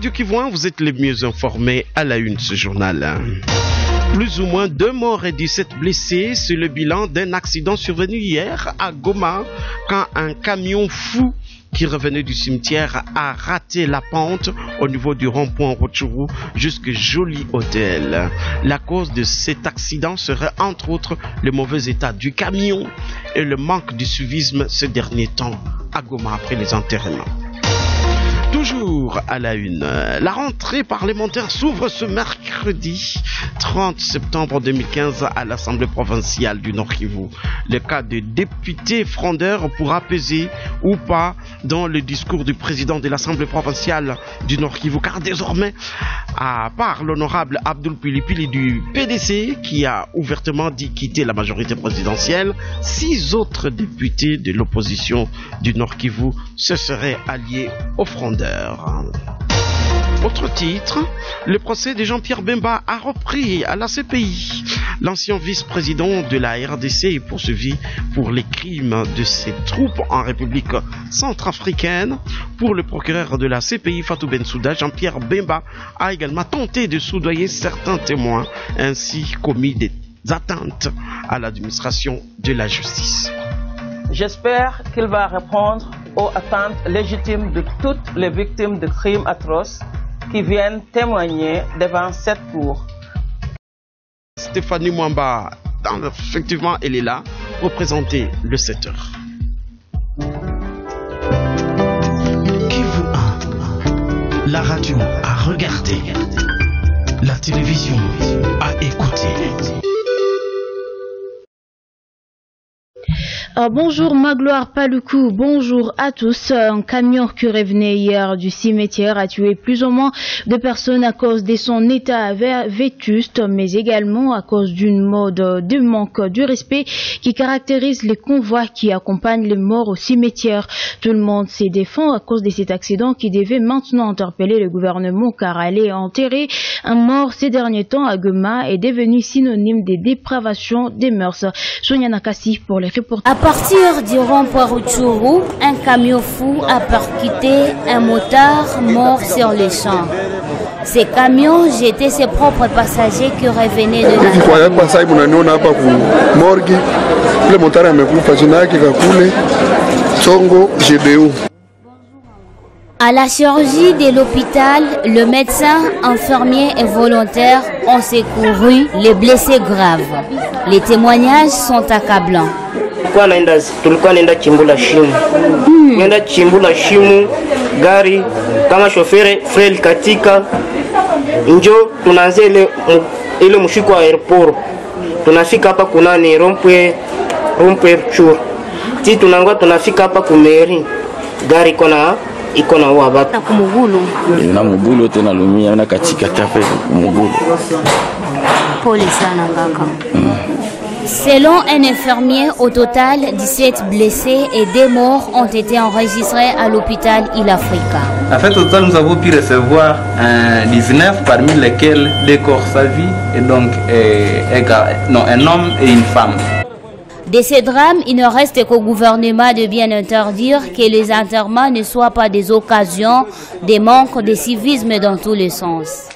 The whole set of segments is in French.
Radio Kivu 1, vous êtes les mieux informés à la une ce journal. Plus ou moins 2 morts et 17 blessés, c'est le bilan d'un accident survenu hier à Goma quand un camion fou qui revenait du cimetière a raté la pente au niveau du rond-point Rutshuru jusque Joli Hôtel. La cause de cet accident serait entre autres le mauvais état du camion et le manque de suivisme ces derniers temps à Goma après les enterrements. Toujours à la une, la rentrée parlementaire s'ouvre ce mercredi 30 septembre 2015 à l'Assemblée provinciale du Nord Kivu. Le cas de député frondeur pourra peser ou pas dans le discours du président de l'Assemblée provinciale du Nord Kivu, car désormais, à part l'honorable Abdoul Pilipili du PDC qui a ouvertement dit quitter la majorité présidentielle, 6 autres députés de l'opposition du Nord Kivu se seraient alliés aux frondeurs. Autre titre, le procès de Jean-Pierre Bemba a repris à la CPI. L'ancien vice-président de la RDC est poursuivi pour les crimes de ses troupes en République centrafricaine. Pour le procureur de la CPI, Fatou Bensouda, Jean-Pierre Bemba a également tenté de soudoyer certains témoins ainsi commis des atteintes à l'administration de la justice. J'espère qu'il va répondre aux attentes légitimes de toutes les victimes de crimes atroces qui viennent témoigner devant cette cour. Stéphanie Mwamba, effectivement, elle est là, représenter le 7h. Kivu 1, la radio à regarder, la télévision à écouter. Bonjour Magloire Paluku, bonjour à tous. Un camion qui revenait hier du cimetière a tué plus ou moins de personnes à cause de son état vétuste, mais également à cause d'une mode de manque du respect qui caractérise les convois qui accompagnent les morts au cimetière. Tout le monde s'est défend à cause de cet accident qui devait maintenant interpeller le gouvernement car aller enterrer un mort ces derniers temps à Goma est devenu synonyme de dépravation des mœurs. Sonia Nakasi pour les reportages. À partir du rond-point Rutshuru, un camion fou a percuté un motard mort sur les champs. Ce camion jetait ses propres passagers qui revenaient de À la chirurgie de l'hôpital, le médecin, infirmier et volontaire ont secouru les blessés graves. Les témoignages sont accablants. Tulikuwa naenda chimbula shimu gari kama shofere frel katika njo tunaanza ile mshiko wa airport, tunafika hapa kuna ni rompwe chur ti tunangwa tunafika hapa kumeri gari iko na wabata kumugulu na mugulu tena lumia na katika tafe mugulu. Pole sana kaka. Selon un infirmier, au total, 17 blessés et 2 morts ont été enregistrés à l'hôpital Il-Africa. En fait, au total, nous avons pu recevoir 19, parmi lesquels 2 corps sans vie, et donc un homme et une femme. De ces drames, il ne reste qu'au gouvernement de bien interdire que les enterrements ne soient pas des occasions de manque de civisme dans tous les sens.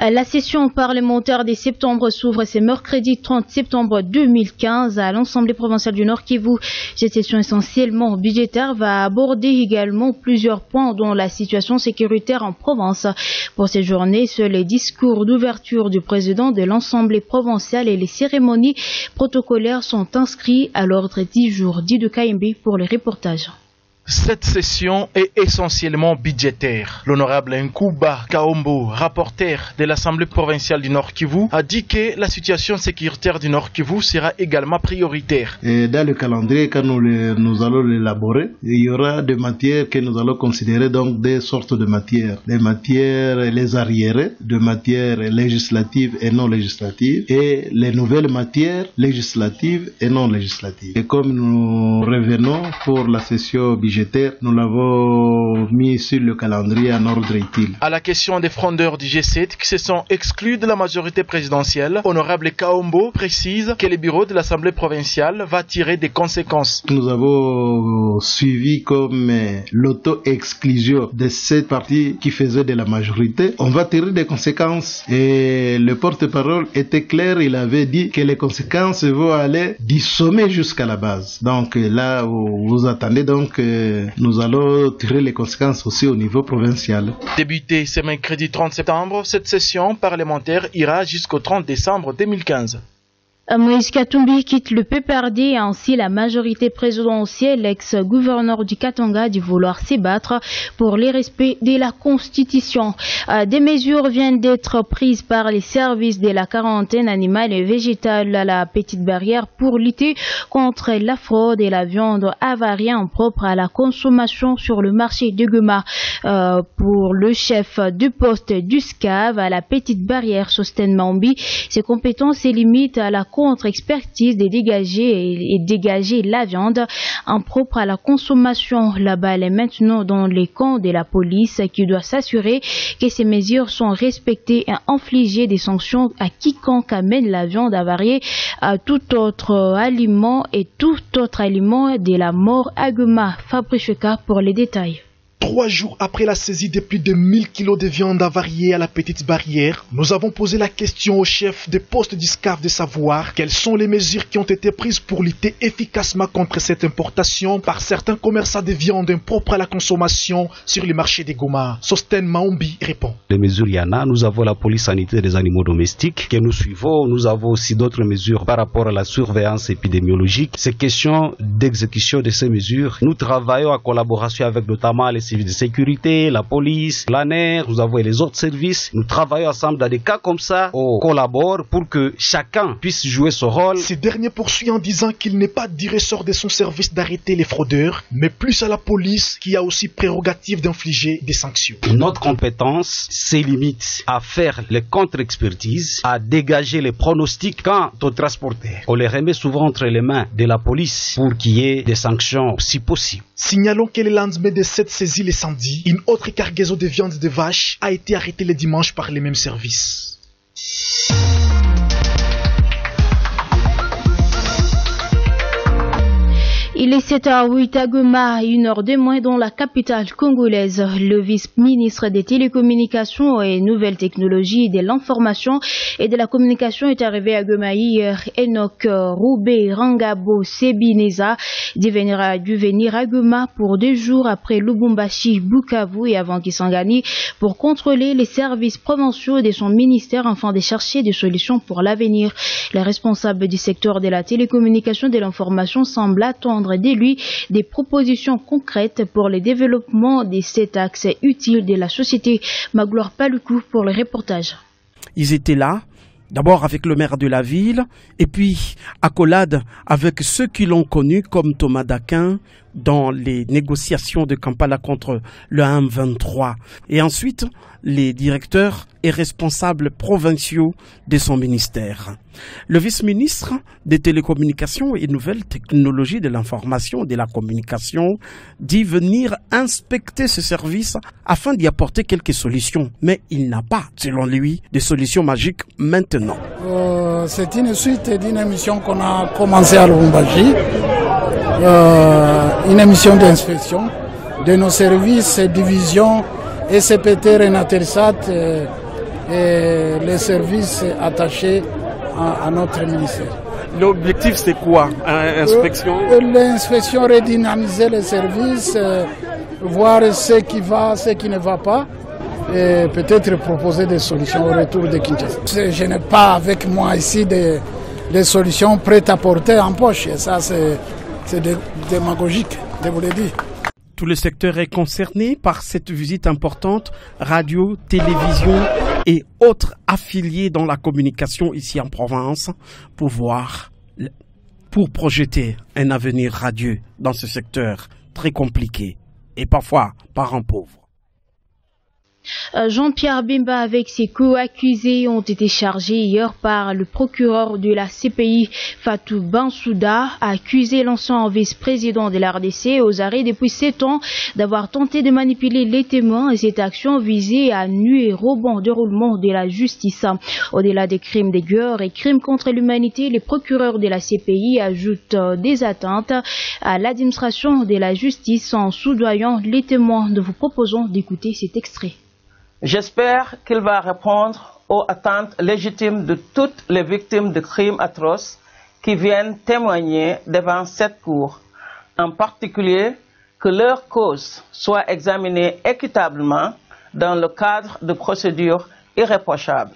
La session parlementaire de septembre s'ouvre ce mercredi 30 septembre 2015 à l'Assemblée provinciale du Nord Kivu. Cette session essentiellement budgétaire va aborder également plusieurs points dont la situation sécuritaire en province. Pour ces journées, seuls les discours d'ouverture du président de l'Assemblée provinciale et les cérémonies protocolaires sont inscrits à l'ordre 10 jours. Dit de KMB pour les reportages. Cette session est essentiellement budgétaire. L'honorable Nkouba Kaombo, rapporteur de l'Assemblée provinciale du Nord Kivu, a dit que la situation sécuritaire du Nord Kivu sera également prioritaire. Et dans le calendrier, quand nous allons l'élaborer, il y aura des matières que nous allons considérer donc des sortes de matières. Les matières, les arriérées, de matières législatives et non législatives, et les nouvelles matières législatives et non législatives. Et comme nous revenons pour la session budgétaire, budgétaire, nous l'avons mis sur le calendrier en ordre utile. À la question des frondeurs du G7 qui se sont exclus de la majorité présidentielle, Honorable Kaombo précise que le bureau de l'Assemblée provinciale va tirer des conséquences. Nous avons suivi comme l'auto-exclusion de cette partie qui faisait de la majorité. On va tirer des conséquences et le porte-parole était clair, il avait dit que les conséquences vont aller du sommet jusqu'à la base. Donc là où vous attendez, donc nous allons tirer les conséquences aussi au niveau provincial. Débutée ce mercredi 30 septembre, cette session parlementaire ira jusqu'au 30 décembre 2015. Moïse Katumbi quitte le PPRD et ainsi la majorité présidentielle. L'ex-gouverneur du Katanga dit vouloir s'ébattre pour le respect de la Constitution. Des mesures viennent d'être prises par les services de la quarantaine animale et végétale à la Petite Barrière pour lutter contre la fraude et la viande avariée impropre à la consommation sur le marché de Goma. Pour le chef du poste du SCAV à la Petite Barrière, Sosten Mambi, ses compétences se limitent à la contre-expertise de dégager la viande impropre à la consommation. La balle est maintenant dans les camps de la police qui doit s'assurer que ces mesures sont respectées et infliger des sanctions à quiconque amène la viande avariée à tout autre aliment et tout autre aliment de la mort à Goma. Fabrice Cheka pour les détails. 3 jours après la saisie de plus de 1000 kilos de viande avariée à la Petite Barrière, nous avons posé la question au chef des postes du SCAV de savoir quelles sont les mesures qui ont été prises pour lutter efficacement contre cette importation par certains commerçants de viande impropre à la consommation sur les marchés des Goma. Sosten Maombi répond. Les mesures, il y en a. Nous avons la police sanitaire des animaux domestiques que nous suivons. Nous avons aussi d'autres mesures par rapport à la surveillance épidémiologique. Ces questions d'exécution de ces mesures, nous travaillons en collaboration avec notamment les services de sécurité, la police, l'ANER, nous avons les autres services. Nous travaillons ensemble dans des cas comme ça. On collabore pour que chacun puisse jouer son rôle. Ces derniers poursuivent en disant qu'il n'est pas du ressort de son service d'arrêter les fraudeurs, mais plus à la police qui a aussi prérogative d'infliger des sanctions. Notre compétence se limite à faire les contre-expertises, à dégager les pronostics quant aux transporteurs. On les remet souvent entre les mains de la police pour qu'il y ait des sanctions si possible. Signalons que le lendemain de cette saisie les samedis, une autre cargaison de viande de vache a été arrêtée le dimanche par les mêmes services. Il est 7h08 à Goma, 1h de moins dans la capitale congolaise. Le vice-ministre des télécommunications et nouvelles technologies de l'information et de la communication est arrivé à Goma hier. Enoch Roubé Rangabo Sebineza dû venir à Goma pour 2 jours après Lubumbashi, Bukavu et avant Kisangani pour contrôler les services provinciaux de son ministère afin de chercher des solutions pour l'avenir. Les responsables du secteur de la télécommunication et de l'information semblent attendre de lui des propositions concrètes pour le développement de cet axe utile de la société. Magloire Paluku pour le reportage. Ils étaient là, d'abord avec le maire de la ville, et puis accolade avec ceux qui l'ont connu comme Thomas Daquin dans les négociations de Kampala contre le M23. Et ensuite, les directeurs et responsables provinciaux de son ministère. Le vice-ministre des télécommunications et nouvelles technologies de l'information et de la communication dit venir inspecter ce service afin d'y apporter quelques solutions. Mais il n'a pas, selon lui, de solutions magiques maintenant. C'est une suite d'une émission qu'on a commencé à Lubumbashi, une émission d'inspection de nos services et divisions SPT Renatelsat et les services attachés à notre ministère. L'objectif c'est quoi, l'inspection? L'inspection, redynamiser les services, voir ce qui va, ce qui ne va pas et peut-être proposer des solutions au retour de Kinshasa. Je n'ai pas avec moi ici des solutions prêtes à porter en poche et ça c'est démagogique de vous le dire. Tout le secteur est concerné par cette visite importante, radio, télévision et autres affiliés dans la communication ici en province pour projeter un avenir radieux dans ce secteur très compliqué et parfois parents pauvres. Jean-Pierre Bemba avec ses co-accusés ont été chargés hier par le procureur de la CPI, Fatou Bensouda, a accusé l'ancien vice-président de la RDC aux arrêts depuis 7 ans d'avoir tenté de manipuler les témoins et cette action visait à nuire au bon déroulement de la justice. Au-delà des crimes de guerre et crimes contre l'humanité, les procureurs de la CPI ajoutent des atteintes à l'administration de la justice en soudoyant les témoins. Nous vous proposons d'écouter cet extrait. J'espère qu'il va répondre aux attentes légitimes de toutes les victimes de crimes atroces qui viennent témoigner devant cette cour, en particulier que leur cause soit examinée équitablement dans le cadre de procédures irréprochables.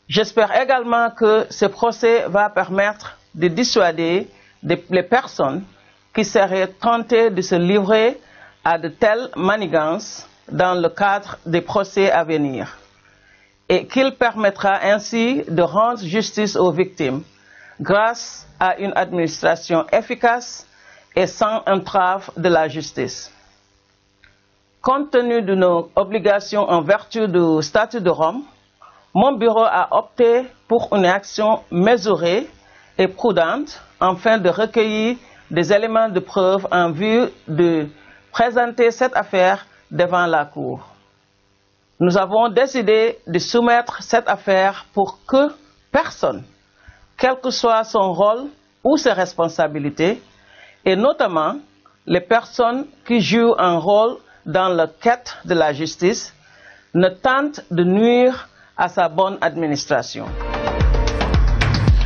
J'espère également que ce procès va permettre de dissuader les personnes qui seraient tentées de se livrer à de telles manigances dans le cadre des procès à venir et qu'il permettra ainsi de rendre justice aux victimes grâce à une administration efficace et sans entrave de la justice. Compte tenu de nos obligations en vertu du statut de Rome, mon bureau a opté pour une action mesurée et prudente afin de recueillir des éléments de preuve en vue de présenter cette affaire devant la Cour. Nous avons décidé de soumettre cette affaire pour que personne, quel que soit son rôle ou ses responsabilités, et notamment les personnes qui jouent un rôle dans la quête de la justice, ne tentent de nuire à sa bonne administration.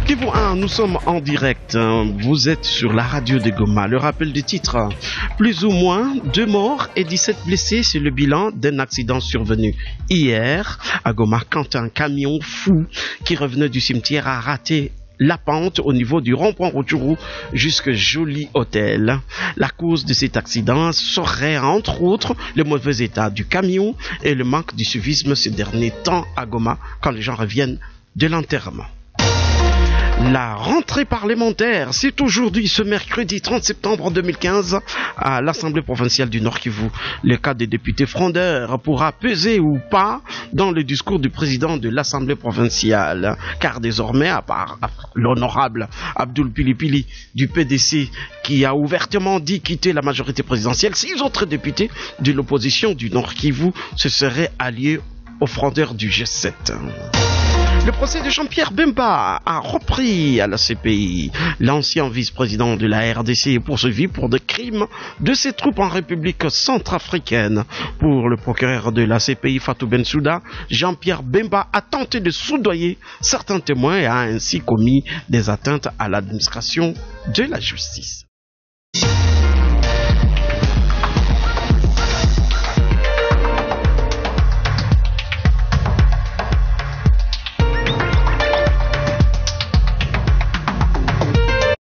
Kivu 1, nous sommes en direct. Vous êtes sur la radio de Goma. Le rappel du titre. Plus ou moins 2 morts et 17 blessés, c'est le bilan d'un accident survenu hier à Goma quand un camion fou qui revenait du cimetière a raté la pente au niveau du rond-point Rutshuru jusque Joli Hôtel. La cause de cet accident serait entre autres le mauvais état du camion et le manque de civisme ces derniers temps à Goma quand les gens reviennent de l'enterrement. La rentrée parlementaire, c'est aujourd'hui, ce mercredi 30 septembre 2015, à l'Assemblée provinciale du Nord Kivu. Le cas des députés frondeurs pourra peser ou pas dans le discours du président de l'Assemblée provinciale, car désormais, à part l'honorable Abdoul Pilipili du PDC, qui a ouvertement dit quitter la majorité présidentielle, 6 autres députés de l'opposition du Nord Kivu se seraient alliés aux frondeurs du G7. Le procès de Jean-Pierre Bemba a repris à la CPI. L'ancien vice-président de la RDC est poursuivi pour des crimes de ses troupes en République centrafricaine. Pour le procureur de la CPI, Fatou Bensouda, Jean-Pierre Bemba a tenté de soudoyer certains témoins et a ainsi commis des atteintes à l'administration de la justice.